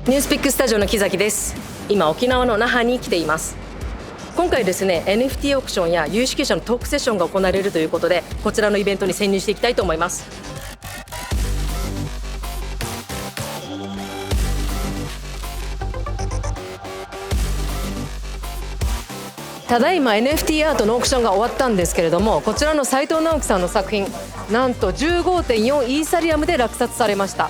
ニュースピックスタジオの木崎です。今沖縄の那覇に来ています。今回ですね NFT オークションや有識者のトークセッションが行われるということで、こちらのイベントに潜入していきたいと思います。ただいま NFT アートのオークションが終わったんですけれども、こちらの斉藤直樹さんの作品、なんと 15.4 イーサリアムで落札されました。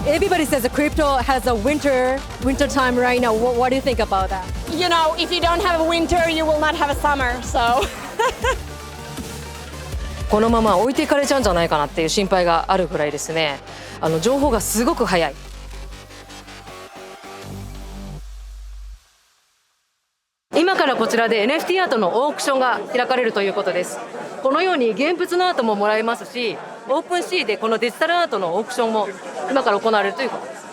Everybody says that crypto has a winter time right now. What do you think about that? You know, if you don't have a winter, you will not have a summer. So このまま置いていかれちゃうんじゃないかなっていう心配があるぐらいですね。情報がすごく早い。今からこちらで NFT アートのオークションが開かれるということです。このように現物のアートももらえますし、オープンシーでこのデジタルアートのオークションも今から行われるということです。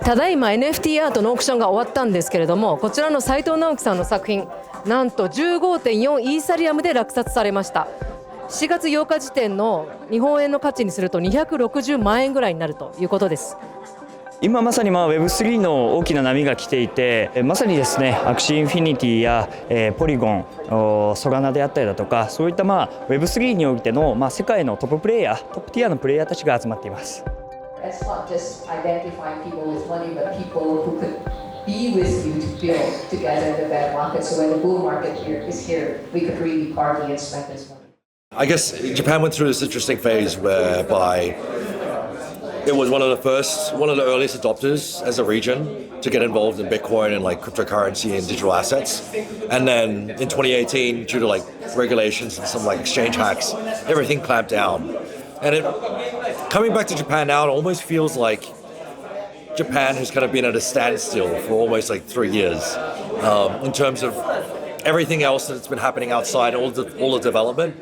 ただいま NFT アートのオークションが終わったんですけれども、こちらの斉藤直樹さんの作品、なんと 15.4 イーサリアムで落札されました。7月8日時点の日本円の価値にすると260万円ぐらいになるということです。今まさにWeb3 の大きな波が来ていて、まさにですねAxieインフィニティやポリゴン、Solanaであったりだとか、そういったWeb3 においての世界のトッププレイヤー、トップティアのプレイヤーたちが集まっています。It's not just identifying people with money, but people who could be with you to build together the bear market. So when the bull market is here, we could really party and spend this money. I guess Japan went through this interesting phase whereby it was one of the earliest adopters as a region to get involved in Bitcoin and like cryptocurrency and digital assets. And then in 2018, due to like regulations and some like exchange hacks, everything clamped down. And coming back to Japan now, it almost feels like Japan has kind of been at a standstill for almost like 3 years in terms of everything else that's been happening outside, all the development.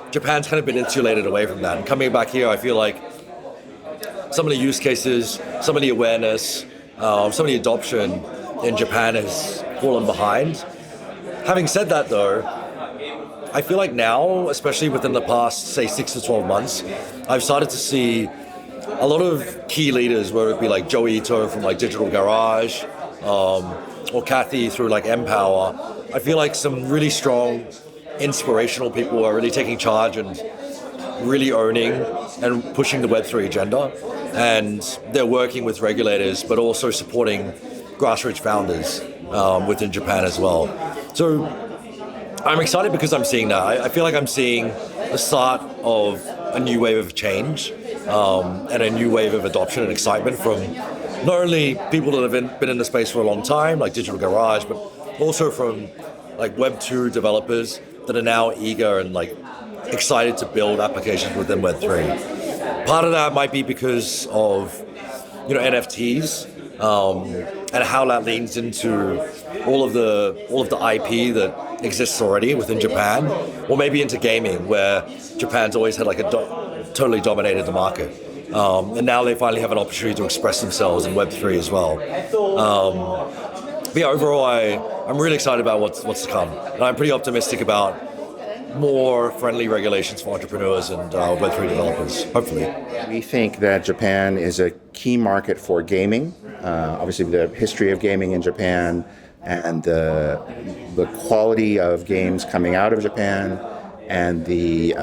Japan's kind of been insulated away from that. And coming back here, I feel like some of the use cases, some of the awareness, some of the adoption in Japan has fallen behind. Having said that though, I feel like now, especially within the past, say 6 to 12 months, I've started to see a lot of key leaders, whether it be like Joey Ito from like Digital Garage, or Kathy through like Empower. I feel like some really strong, inspirational people are really taking charge and really owning and pushing the Web3 agenda. And they're working with regulators, but also supporting grassroots founders within Japan as well. So I'm excited because I'm seeing that. I feel like I'm seeing the start of a new wave of change and a new wave of adoption and excitement from not only people that have been in the space for a long time, like Digital Garage, but also from like Web2 developers that are now eager and like excited to build applications within Web3. Part of that might be because of NFTs and how that leans into all of the IP that exists already within Japan, or maybe into gaming, where Japan's always had like totally dominated the market, and now they finally have an opportunity to express themselves in Web3 as well. But yeah, overall, I'm really excited about what's to come, and I'm pretty optimistic about more friendly regulations for entrepreneurs and Web3 developers, hopefully. We think that Japan is a key market for gaming. Obviously, the history of gaming in Japan and the quality of games coming out of Japan and the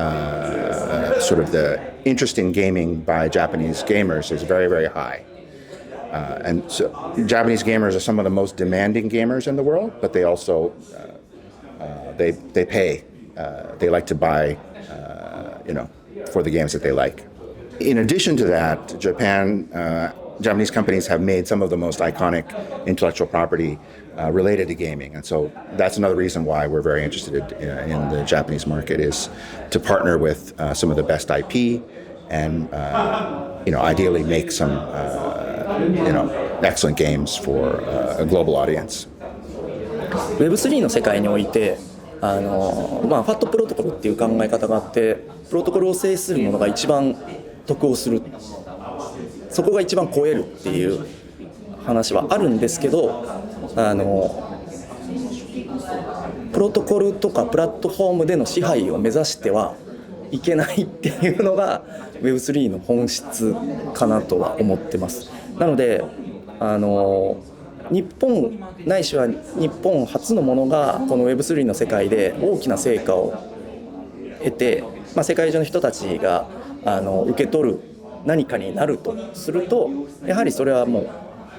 sort of the interest in gaming by Japanese gamers is very, very high. And so Japanese gamers are some of the most demanding gamers in the world, but they also they pay. They like to buy, for the games that they like. In addition to that, Japanese companies have made some of the most iconic intellectual property related to gaming, and so that's another reason why we're very interested in the Japanese market, is to partner with some of the best IP and ideally make some excellent games for a global audience. Web3 の世界においてファットプロトコルっていう考え方があって、プロトコルを制するものが一番得をする、そこが一番超えるっていう話はあるんですけど、プロトコルとかプラットフォームでの支配を目指してはいけないっていうのが Web3 の本質かなとは思ってます。なので日本ないしは日本初のものがこの Web3 の世界で大きな成果を得て、世界中の人たちが受け取る何かになるとすると、やはりそれはもう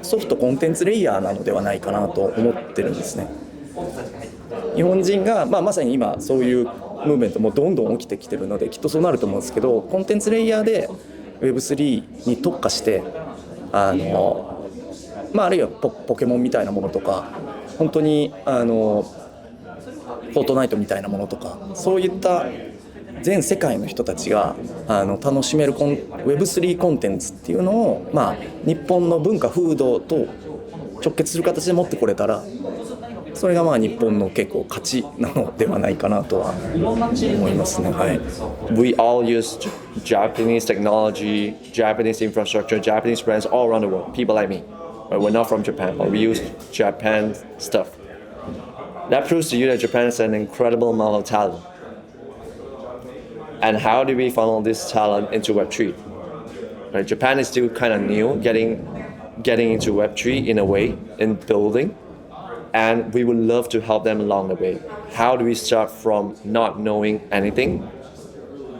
ソフトコンテンツレイヤーなのではないかなと思ってるんですね。日本人が、まさに今そういうムーブメントもどんどん起きてきてるので、きっとそうなると思うんですけど、コンテンツレイヤーで Web3 に特化してあるいはポケモンみたいなものとか、本当にフォートナイトみたいなものとか、そういった全世界の人たちが楽しめるWeb3 コンテンツっていうのを、日本の文化風土と直結する形で持ってこれたら、それが日本の結構価値なのではないかなとは思いますね。はい。We all use Japanese technology, Japanese infrastructure, Japanese brands all around the world. People like me, but we're not from Japan, but we use Japan stuff. That proves to you that Japan is an incredible amount of talent. And how do we funnel this talent into Web3? Right, Japan is still kind of new, getting into Web3 in a way, in building. And we would love to help them along the way. How do we start from not knowing anything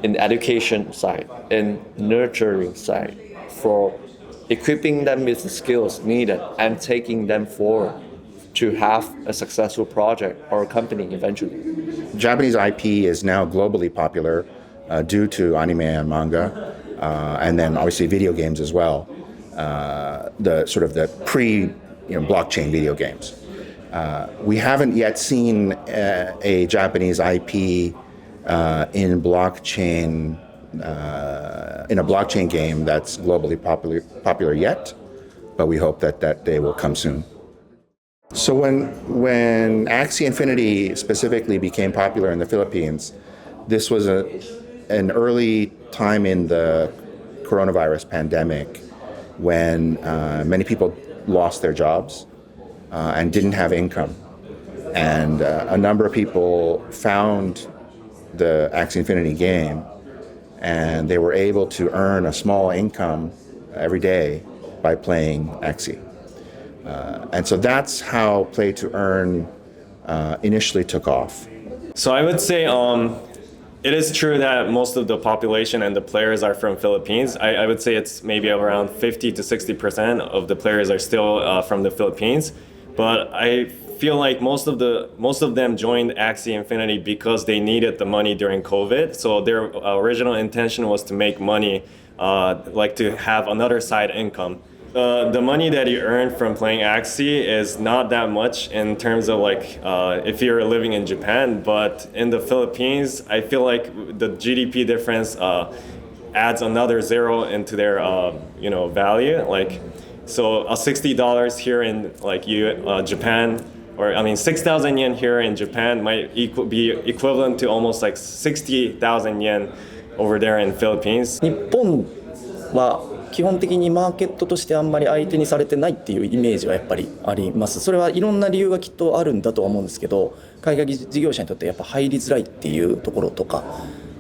in the education side, in nurturing side, for equipping them with the skills needed and taking them forward to have a successful project or a company eventually. Japanese IP is now globally popular due to anime and manga, and then obviously video games as well. The sort of the pre-blockchain video games. We haven't yet seen a Japanese IP in blockchain in a blockchain game that's globally popular yet, but we hope that day will come soon. So when Axie Infinity specifically became popular in the Philippines, this was an early time in the coronavirus pandemic when many people lost their jobs. And didn't have income. And a number of people found the Axie Infinity game, and they were able to earn a small income every day by playing Axie. And so that's how play to earn initially took off. So I would say it is true that most of the population and the players are from Philippines. I would say it's maybe around 50 to 60% of the players are still from the Philippines. But I feel like most of them joined Axie Infinity because they needed the money during COVID. So their original intention was to make money, like to have another side income. The money that you earn from playing Axie is not that much in terms of if you're living in Japan, but in the Philippines, I feel like the GDP difference adds another zero into their value. So $60 here in Japan, or 6,000 yen here in Japan might be equivalent to almost 60,000 yen over there in Philippines. 日本は基本的にマーケットとしてあんまり相手にされてないっていうイメージはやっぱりあります。それはいろんな理由がきっとあるんだとは思うんですけど、海外事業者にとってやっぱ入りづらいっていうところとか、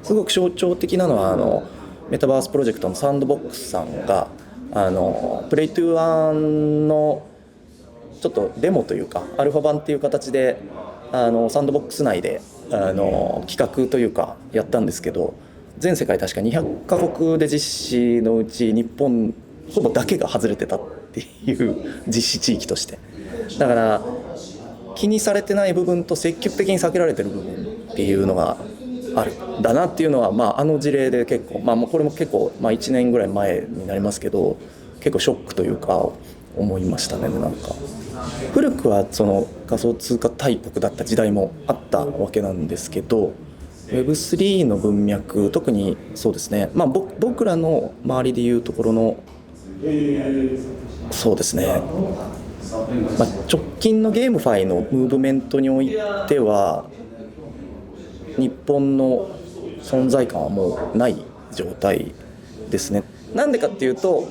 すごく象徴的なのはメタバースプロジェクトのサンドボックスさんがプレイトゥーワンのちょっとデモというかアルファ版っていう形でサンドボックス内で企画というかやったんですけど、全世界確か200カ国で実施のうち日本ほぼだけが外れてたっていう実施地域として、だから気にされてない部分と積極的に避けられてる部分っていうのがあるんだなっていうのは、事例で結構、もうこれも結構、1年ぐらい前になりますけど、結構ショックというか思いましたね。なんか古くはその仮想通貨大国だった時代もあったわけなんですけど、 Web3 の文脈、特にそうですね、僕らの周りでいうところのそうですね、直近のゲームファイのムーブメントにおいては日本の存在感はもうない状態ですね。なんでかっていうと